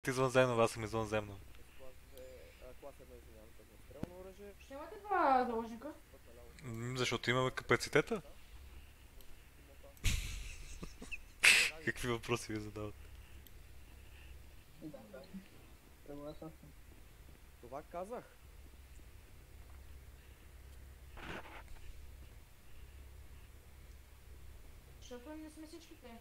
Извънземно, аз съм извънземно. Клас 1, извинявам се, огнестрелно оръжие. Ще имате два заложника? Път наляво. Защото имаме капацитета. Имота. Какви въпроси ви задават? Съгласен съм. Това казах. Защото не сме всичките.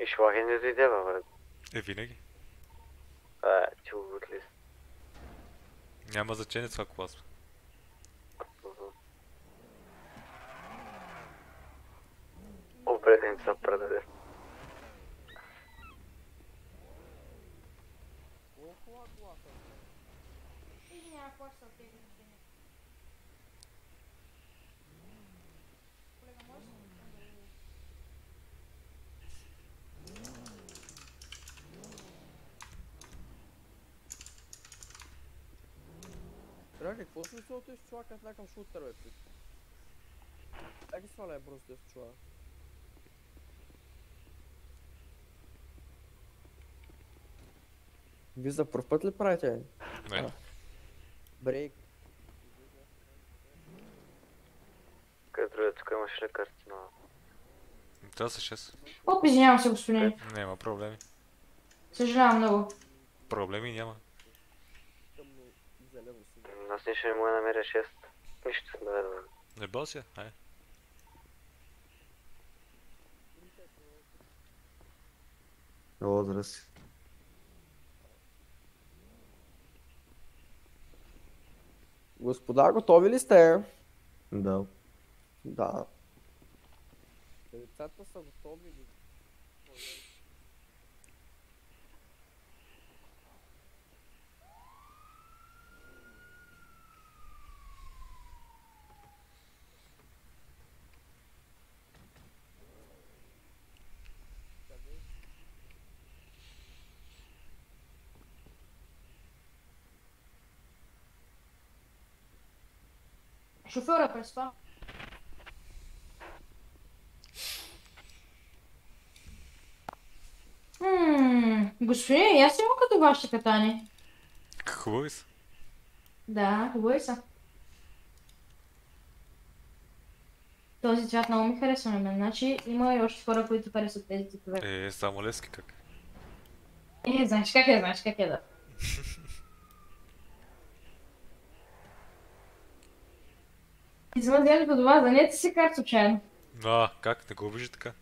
И шлаги не дойде, брат. Винаги. Чуват ли? Няма значение това клас. Обреден са предаде. Колко класа? Или няма класа от тези неща. Колега, може ли да го... Бля, какво се случва този чувак, аз някакъв шутър, бе, пит. Дай ги сваля просто този чувак. Вие за пръв път ли правите? Не. Брейк. Къде другия, тук имаш ли карти на... Трябва са 6. Оп, извинявам се, господин. Няма проблеми. Съжалявам много. Проблеми няма. Тъмно зелено си. Аз нищо не мога да намеря 6. Нищо не да. Не бъл си? Ай. О, здрасти. Господа, готови ли сте? Да. Да. Децата са готови. Шофьора през това. Господин, аз имам като вашите катани. Хубави са. Да, хубави са. Този цвят много ми харесва на мен. Значи има и още хора, които харесват тези цветове. Само лески как? Знаеш как е да. Извън вземето това, да не ти си карт случайно. Как? Не го обижи така.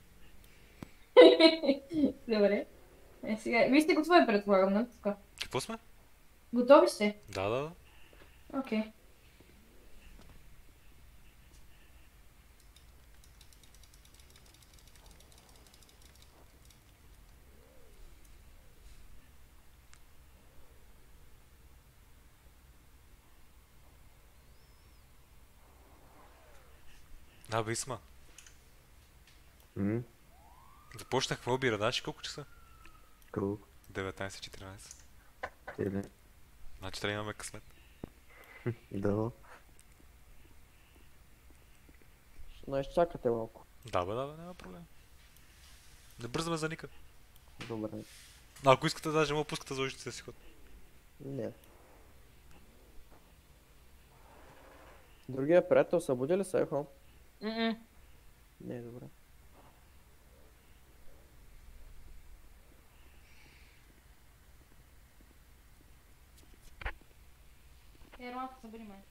Добре. Сега, вие сте готови, предполагам, нали така? Какво сме? Готови сте? Да. Окей. Бе, Исма. М? Започнахме обира, знаеш колко часа? Колко? 19:14. Или? Значи трябва да имаме късмет. Да. Ще изчакате малко. Да, няма проблем. Не бързаме за никъде. Добре. Ако искате, даже му пускате за ужиците си ход. Не. Другия приятел събуди ли се, Ехо? Не, добре. Малко събери мен.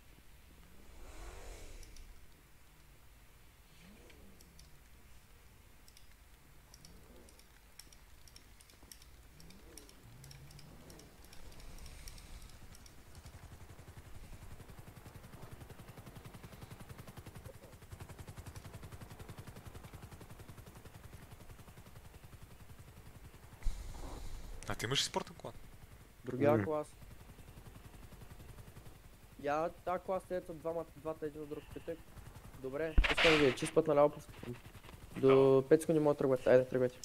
Ти имаш ли спортен клан? Другия клас. Я тази клас ето двата един от друг питък. Добре, пускам ви, чист път наляво пускам. До 5 секунди мога да тръгвате, айде тръгвайте.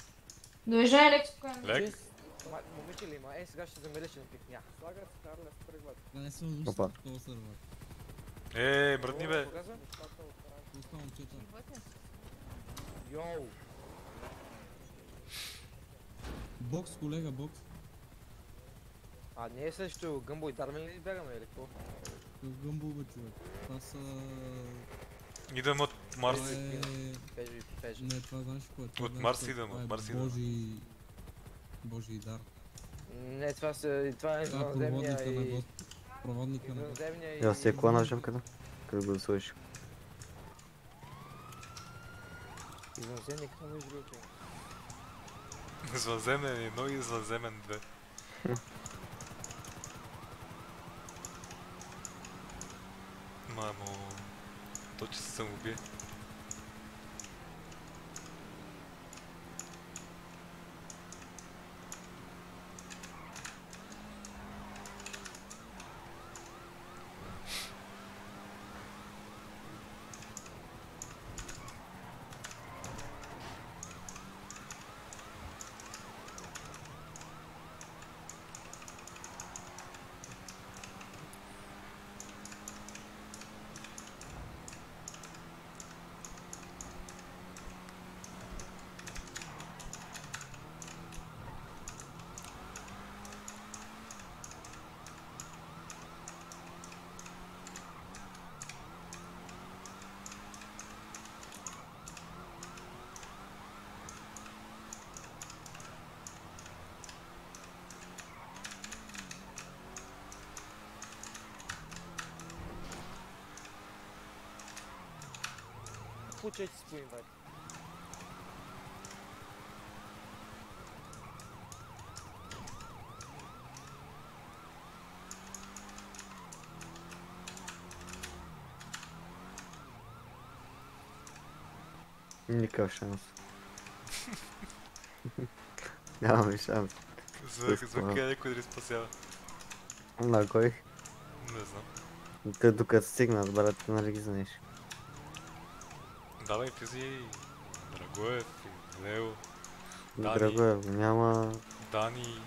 Довиждане, лек, спокойно. Лек? Момиче ли има? Сега ще замериш на пикня. Слагат се Карле, тръгват. Да не се озвучи Опа. такова сървър. Мръдни бе. Пуска момчета. Йоу! Бокс, колега, бокс. А не е срещу Гъмбо и Дармен ли бягаме или какво? Гъмбо, бе, човек. Това са... Идвам от Марс. Това е... Пежи. Не, това знаеш кое? Това От знаеш Марс кое? идвам, Това от е Марс идвам. Божий дар. Не, това е Това е извънземния проводника на и... Господ. Проводника на Господ. Извънземния и... Я си е клана жъмката. Къде го слышиш? Извънземния, какво му изгрупи? Извънземен 1 и извънземен 2. Мамо... То, че се самоубие. Получайте си по инвайт. Никакъв шанс. Нямаме шанс. За къде някой да ни спасява? На кой? Не знам. Те докато стигнат, брат, нали ги знаеш? Давай, влизай Драгоев, Лео, Дани. Драгоев, няма... Дани,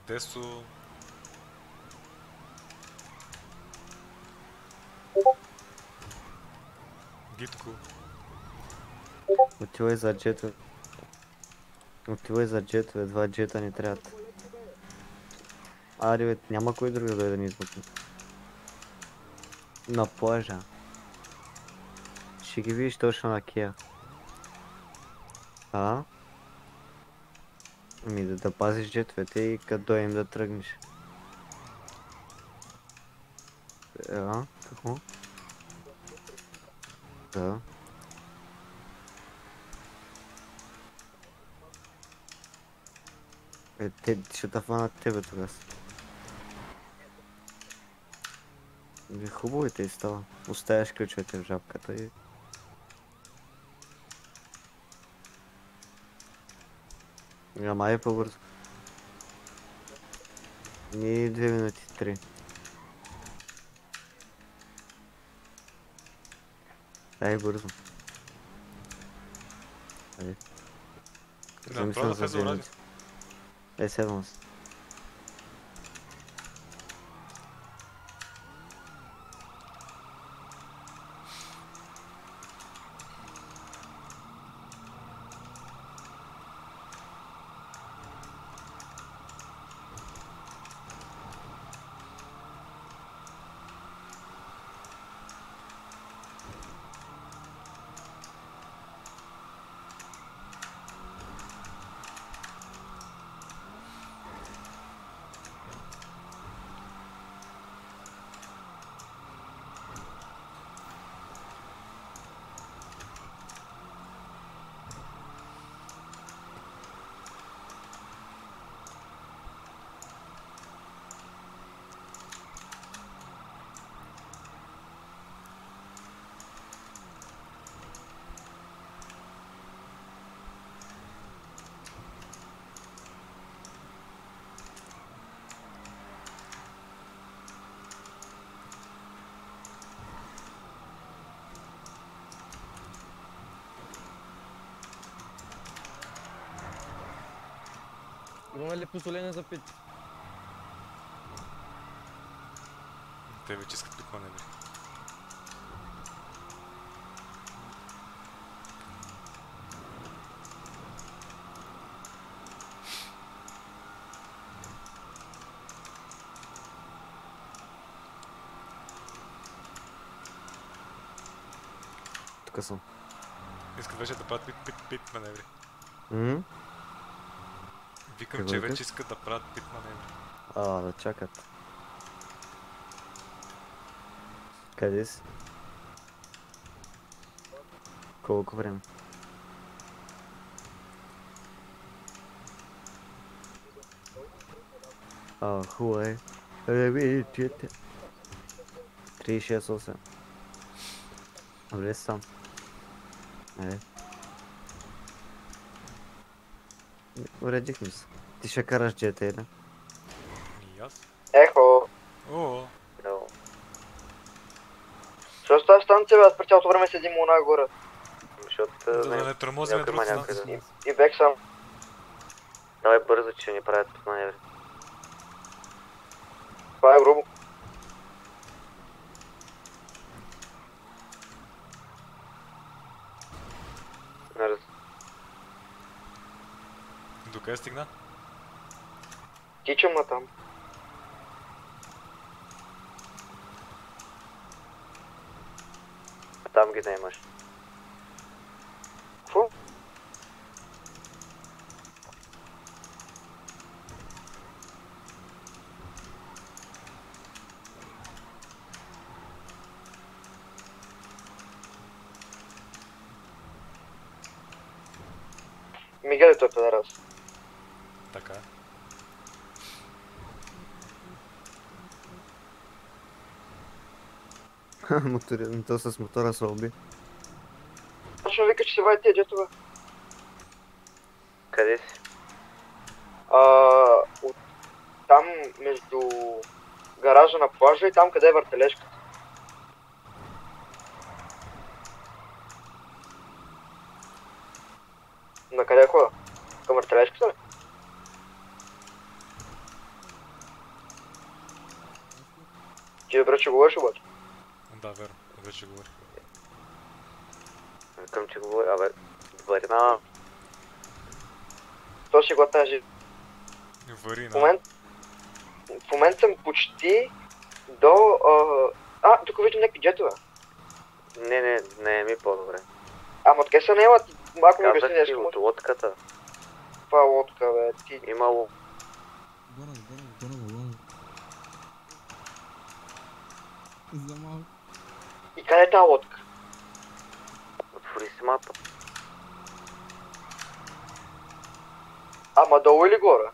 Десо. Гитко. Отивай за джетове. Отивай за джетове, 2 джета ни трябват. Ари, бе, няма кой друг да дойде да ни избутне. На плажа. Ще ги видиш точно на Кия. А? Ами да пазиш джетовете и като дойдем да тръгнеш. А? Какво? Да. Те ще те фанат тебе тогава. Хубаво и те става. Оставяш ключовете в жабката и... Ама е по-бързо. Ни 2 минути, 3. Дай бързо. Айде. Да, Замислям правда за влезе 2 в радио. минути. Седвам се. Имаме ли позволение за пит? Те вече искат пикване, бе. съм. Искат вече да правят пит маневри. Викам, Какво че викаш? вече искат да правят пит маневри. Да чакат. Къде си? Колко време? Хубаво е. Видите. 368. Влез сам. Уредихме се. Ти ще караш джета, или? И аз. Ехо, О, защо тази станция, бе? Аз през цялото време седим у нагоре. Защото за да не тормозим някой има другата някъде. станция. И бег сам. Давай бързо, че ни правят пит маневри. Това е грубо. Докъде стигна? Тичам натам. Там ги наемаш. Какво? Мигел е той педерас. Така е. То с мотора се уби. Точно вика, че се вади тия джетове. Къде си? От там между гаража на плажа и там къде е въртележката. На къде хода? Към въртележката ли? Ти добре, че говориш обаче. Да, верно. Вече говорих. Към че говоря, варина. То ще го тази. Вари В на... момент съм почти до... тук виждам някакви джетове. Не ми по-добре. Ама откъде са наемат? Малко ми обясни Казах ти нещо. от лодката. Това лодка, бе. Ти... Имало. Горе. За малко. И къде е тази лодка? Отвори си мапа. Ама долу или горе?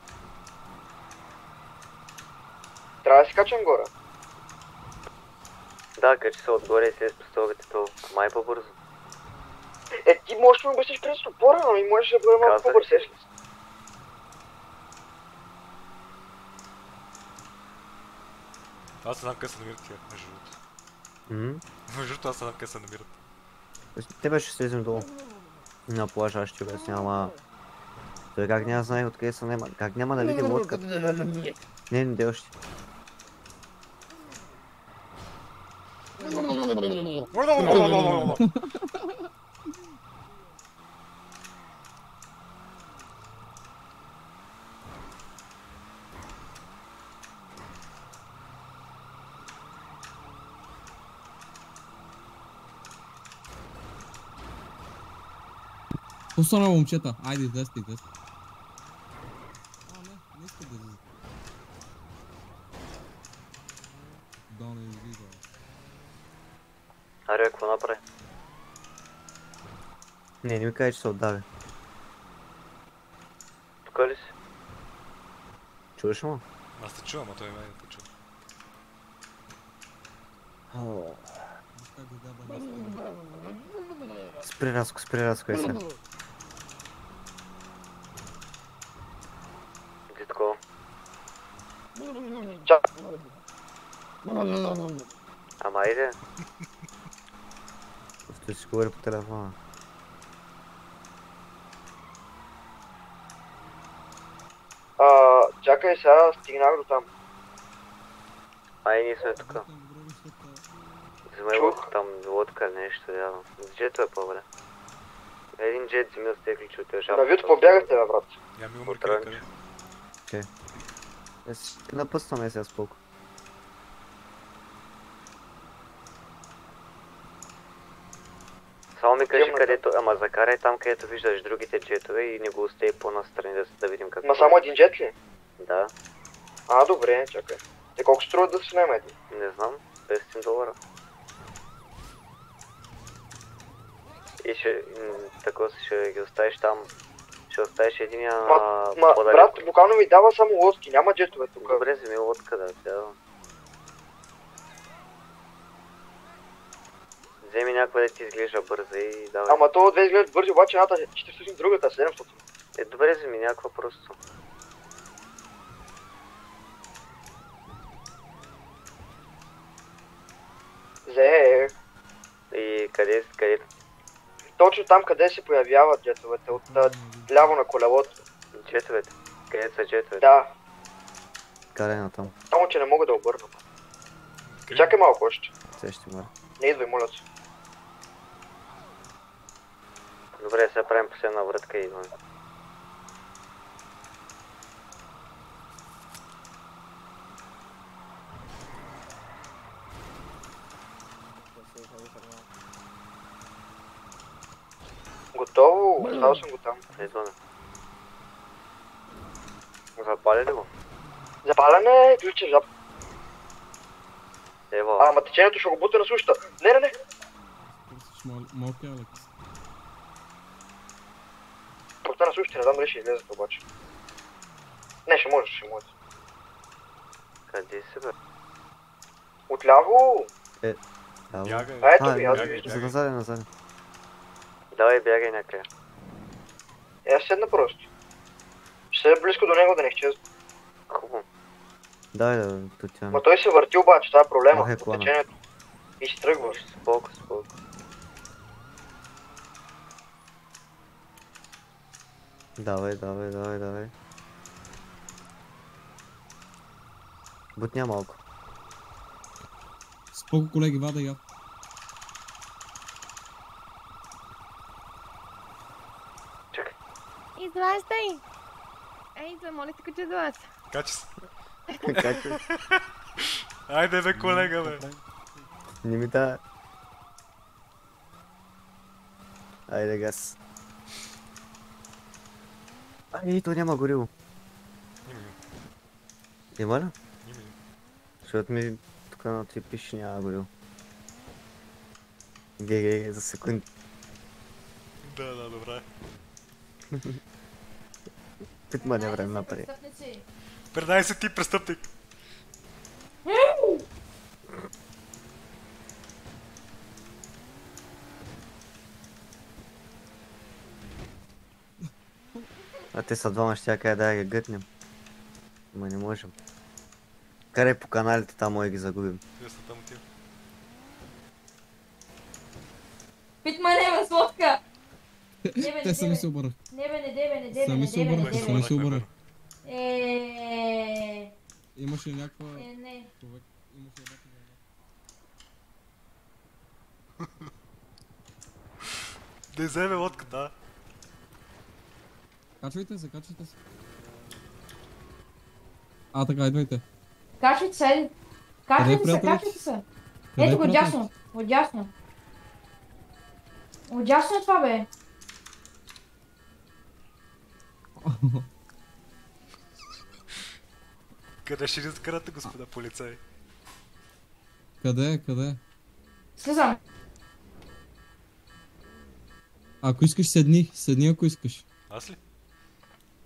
Трябва да си качвам горе. Да, качи се отгоре и се с пистолите, то май по-бързо. Ти можеш да ми обясниш кръсно по-рано и можеш да бъде малко Казах по-бърз. ти. Аз не знам къде се намират тия, между другото. Между другото, аз не знам къде се намират. Тебе ще слезем долу. На плажа, аз ще обясня, ама... Той как няма знае откъде са нема... Как няма да види лодката? Не, дел ще. Остана момчета, айде излезте. Не иска да излиза. Да, не излиза. Аре, какво направи? Не ми кажи, че се отдаде. Тук ли си? Чуваш му? Аз те чувам, а той мен не те чува. Виж как го габа на Спри разко е сега. Где такова? Чак. Ама айде. Ще си говори по телефона. Чакай сега, стигнах до там. Ай, ние сме тук. Вземай Чух. там лодка или нещо, явно. С джето е по-добре. Един джет вземи да стекли, че отиваш. На вид побягахте, бе, брат. Я ми От умърка ранч. къде. Напъстваме сега споко. Само ми кажи Имам където, ама закарай там където виждаш другите джетове и не го остави по-настрани да видим какво. Ма само един джет ли? Да, А, добре, чакай. Те колко струва да се снеме един? не знам, $500. И ще, тако ще ги оставиш там, ще оставиш единия Ма, брат, буквално ми дава само лодки, няма джетове тук. Добре, вземи лодка, да, тя... Вземи някаква да ти изглежда бърза и давай. Ама то две изглеждат бързи, обаче едната ще всъщност другата, 700. Добре, вземи някаква просто. Взех. И къде? Точно там, къде се появяват джетовете, от ляво на колелото. Джетовете? Къде са джетовете? Да, Карай на там. само че не мога да обърна. Чакай малко още. Сега ще мора. Не идвай, моля се. Добре, сега правим последна вратка и идваме. Готово, оставил съм го там. Идваме. Запали ли го? Запаляне, ключен жаб. Ева. Ама течението ще го бута на сушата. Не. Търсиш малки, Алекс. Бута на сушата, не знам дали ще излезат обаче. Не, ще можеш. Къде си, бе? Отляво. Бягай. А ето ви, аз ви бягай, виждам. бягай. назад. Давай, бягай някъде. Аз седна просто. Ще е близко до него да не изчезва. Хубаво. Да, тут тя. Ма той се върти обаче, това е проблема. Ох, е От колана. течението. И си тръгваш. Споко. Давай. Бутня малко. Споко, колеги, вада я. Излаздай! Ей, моля те, качи до вас. Качи се. Как е? Айде бе, колега, бе. Не ми да. Айде газ. Ай, то няма горило. Има ли? Защото ми тук на ти пише няма горило. ГГ за секунди. Да, добре. Пит маневра напред. Предай се ти, престъпник. А те са двама, ще кажа да я ги гътнем. Ма не можем. Карай по каналите, там може ги загубим. Вие са там ти. Питма няма с лодка! Те сами се обърнах. Не бе, Сами се обърнах. Имаше някаква... Не. Човек, имаше някаква... Да изземе лодката. Качвайте се. А, така, идвайте. Качвайте се, качвайте се. Ето го дясно, отдясно. Отдясно е това, бе. Къде ще ни закарате, господа полицай? Къде? Слизам. Ако искаш, седни ако искаш. Аз ли?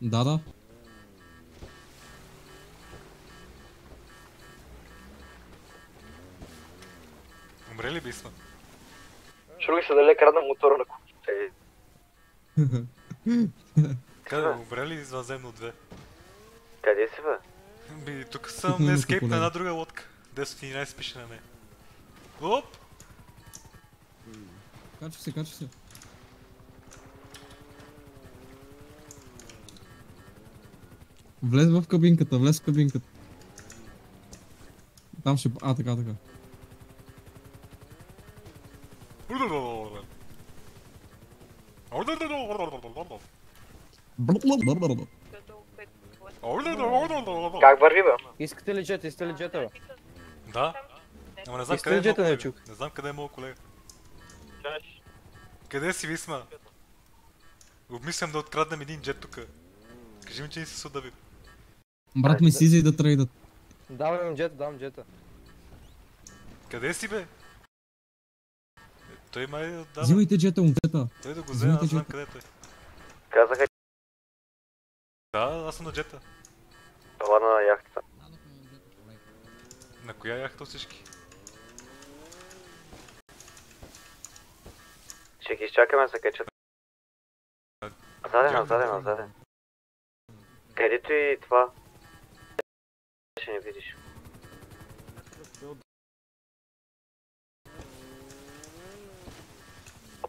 Да. Умрели би сме. Чули се дали крадна мотора на кухнята. Къде? Умрели извънземно 2. Къде си, бе? Би, тук съм на ескейп на една друга лодка. 10-11 пише на нея. Оп! Качва се. Влез в кабинката. Там ще... А, така. Как върви, бе? Искате ли джета, бе? Да. Ама не знам Искате къде ли е моят джета, не колега. чух? Не знам къде е моят колега. Къде си, Висма? Обмислям да откраднем един джет тука. Кажи ми, че не си се отдавил. Брат ми си изи да трейдат. Давам джета. Къде си, бе? Той май отдава. Взимайте джета, момчета. Той да го вземе, аз знам джета. къде е той. Казаха, Да, аз съм на джета. това на яхтата. На коя яхта всички? Ще ги изчакаме да се качат. Назаден. Където и това. Ще не видиш.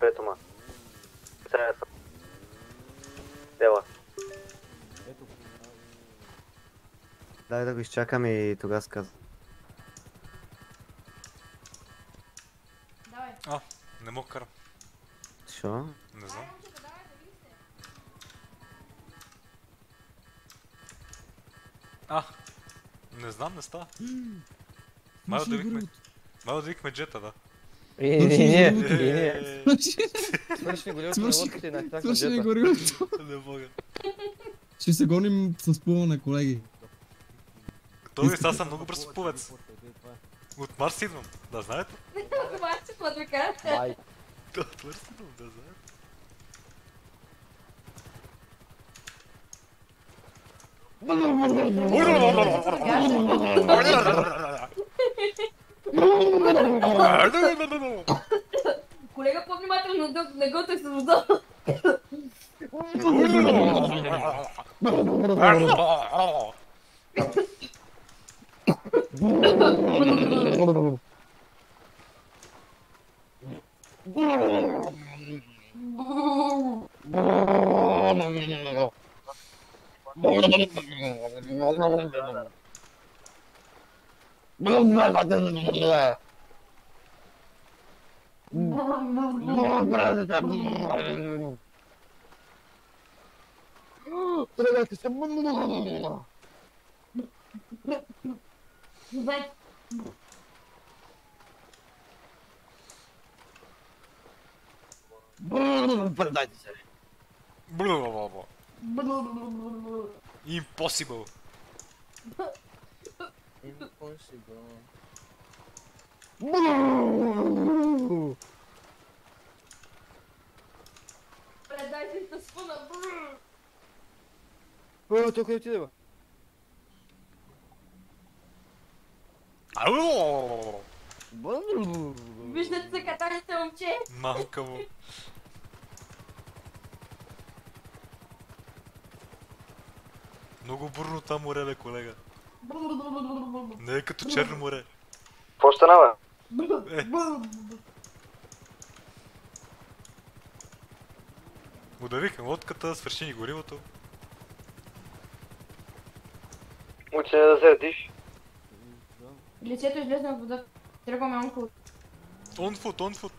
Ето ма. Сега съм. Дела. Дай да го изчакам и тогава сказвам. Давай. Не мога карам. Шо? Не знам. Не знам, не става. Май отдавихме джета, да. И ние. Свърши горивото на лодката и на Свърши горивото. Не мога. Ще се гоним с плуване, колеги. Той аз съм много бърз пловец. От Марс идвам, да знаете? Това ще подвика. Бай. От Марс идвам, да знаете. Колега, по-внимателно, не готвай с вода. Предайте се. Impossible. Предайте се спъна. Той къде отиде, бе? Виждате се катаните, момче. Мамка му. Много бурно там море, бе, колега. Не е като Черно море. Какво стана, Е. Удавихме лодката, свърши ни горивото. Учи не да заедиш. Лицето излезе от вода. Тръгваме онко. On foot.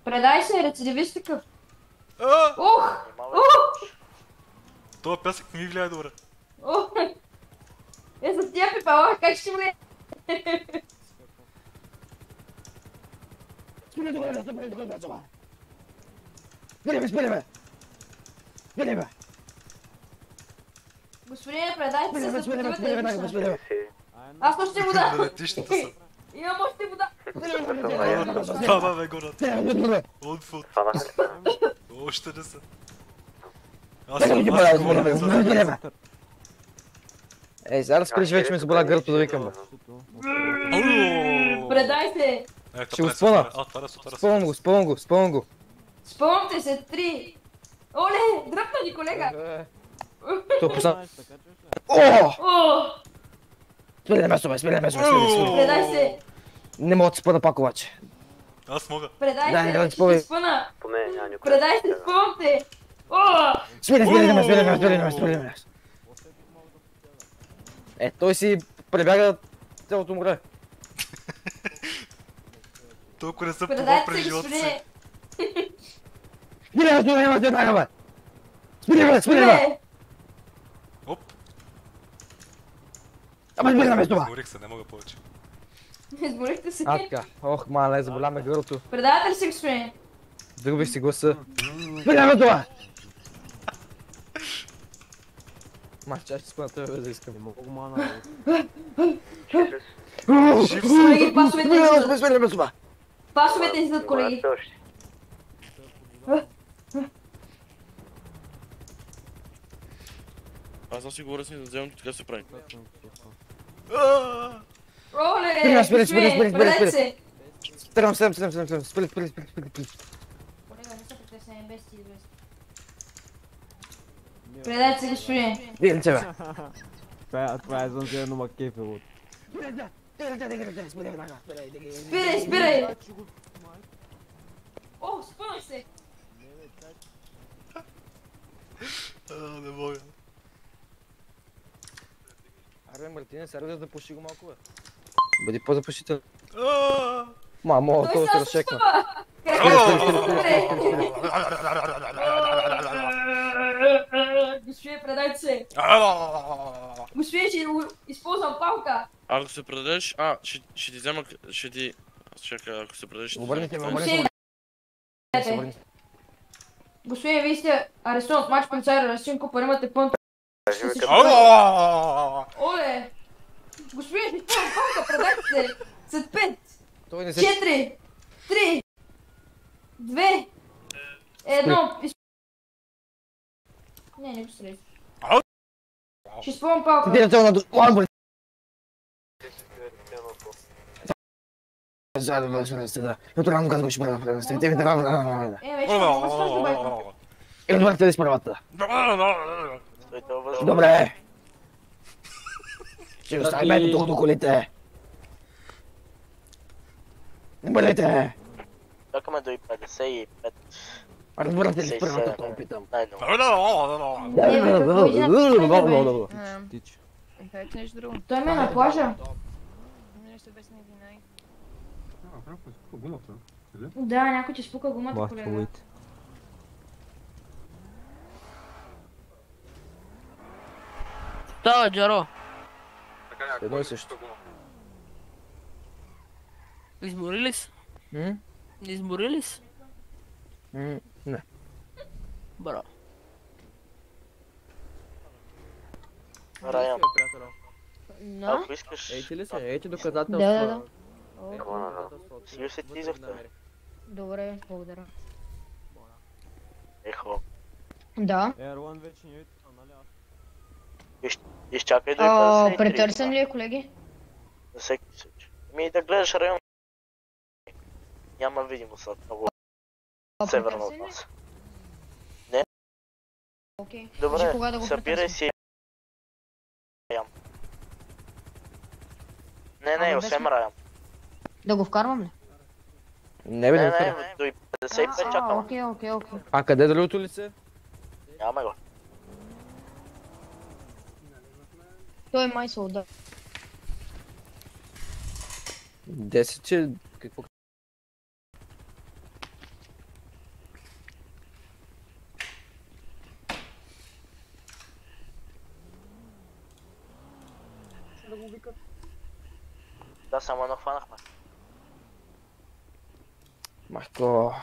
Предай се, рецидивист такъв. А! Ух! Това пясък не ми влияе добре. Ух! Е, за тия пипала, как ще влияе? Спираме! Господине, предайте се, за Спираме! Аз още вода! На летищата са. Имам още вода! Баба, бе, гората. On foot. Още не са. Аз съм Ей, сега разкажи, вече ми се боля гърто да викам, бе. Предай се! Ще го спъна. Спъвам го. Спъвам се, 3. Оле, дръпна ни, колега! То пусна. О! Спирай место, бе. Предай се! Не мога да спъна пак обаче. Аз мога. Предай Да, се, спъвай. ще спъна! По мен няма никой. Предай се, спъвам те! О! Спирай ме. Е, той си пребяга цялото море. Толкова не са плувал Предайте през се, живота си. господине! Спирай! Оп. Ама спирай ме това! Горих се, не мога повече. Изморихте се. А, така. Ох, мале, заболя ме гърлото. Предавате ли си, господин? Загубих си гласа. Спираме това! Чай ще спъна това, да искам. Много мана. Колеги, пасовете излизат. Спираме това! Пасовете излизат, колеги. Аз си говоря с ни да вземем, така се прави. Оле, господин, предайте се. Спирам, спри. Колега, не са притеснени, без ти, без. Предайте се, господин. Вие ли тебе? Това е занзирано макефело. Спирай. О, спъвам се. Не мога. Аре, Мартине, сега да пуши го малко, бе. Бъди по-запушител. Мамо, това се разчекна. Господин, предайте се. Господин, ще използвам палка. Ако се предадеш, ще ти взема, ще ти... Чакай, ако се предадеш, ще ти Обърнете ме, Господин, вие сте арестуван от матч полицай, Расинко, пари имате пълно. Оле! Господин, ще използвам палка, предайте се. След 5, 4, 3, 2, 1. Не го стрелите. Ще използвам палка. Добре! Ще оставим тук до колите! Не бъдете! Чакаме до и 55. Разбирате ли първата, това питам? Кажете нещо друго. Той ме на плажа. Нещо без не винай. Да, някой ти спука гумата, колега. Да, Джаро. Едно и също. Измори ли си? Измори ли си? Не. Браво. Райан, Да? ако искаш... Ейте ли се? Ейте доказателства. Да. Сигур се ти за втори. Добре, благодаря. Ехо. Да. Ерлан вече не е това, нали аз? Изчакай до и 53. Претърсен ли е, колеги? За всеки случай. Да гледаш район. Няма видимост от много северно от нас. Окей. Добре, събирай си. Не, осем Райан. Да го вкарвам ли? Не бе, Не, не. до и 55 чакам. Окей. А къде е другото лице? Нямаме го. Той е майсъл, да. 10, че... Какво? Да, само едно хванахме. Майко...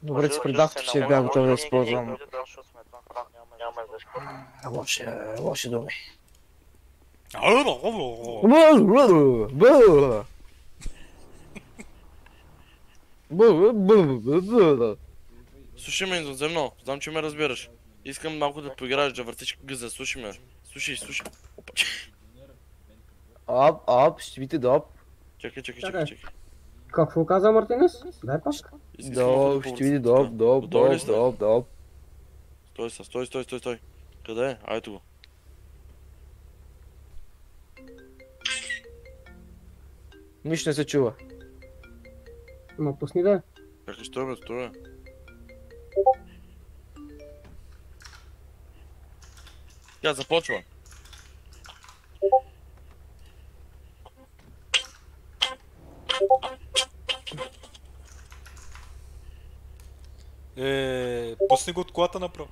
Добре, че предах, че бях готов да използвам. Лоши думи. Слушай ме, иноземно, знам, че ме разбираш. Искам малко да поиграеш, да въртиш гъза, слушай ме. Слушай. Опа. Ап, ще видите доп. Чакай. Какво каза Мартинес? Дай пак. Доп, ще види доп. Стой. Къде е? Айто го. Нищо не се чува. Ма пусни да. Чакай, стой. Тя започва. Пусни го от колата направо.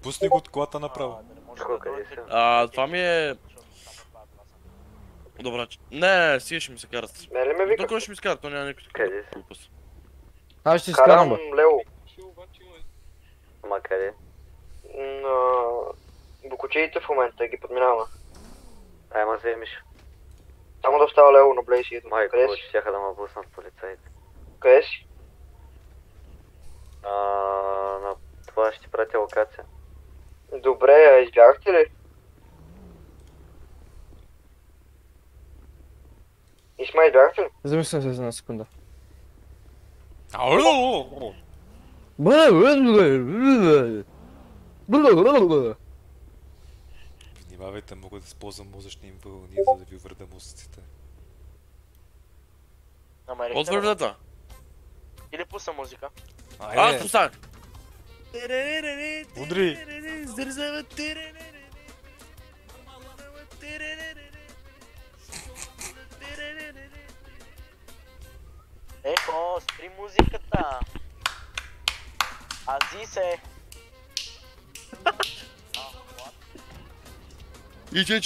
Пусни го от колата направо. Това ми е... Добре. Не, си ще ми се карат. Мен ли ме вика? Тук ще ми се карат, то няма никакви. Къде си? глупост. Аз ще си Карам скарам, бе. Лео. Ама къде? На бокочиите в момента ги подминаваме. Ай, ма вземиш. Само да остава Лео на Блейси. Майко, Къде че си? щяха да ме пуснат полицаите. Къде си? На това ще ти пратя локация. Добре, а избягахте ли? Исма, избягахте ли? Замислям се за една секунда. Внимавайте, мога да използвам мозъчни им вълни, за да ви върда мозъците. От вървдата. Или пусна музика. Аз пуснах. Удри! Ехо, спри музиката. Ази се. И че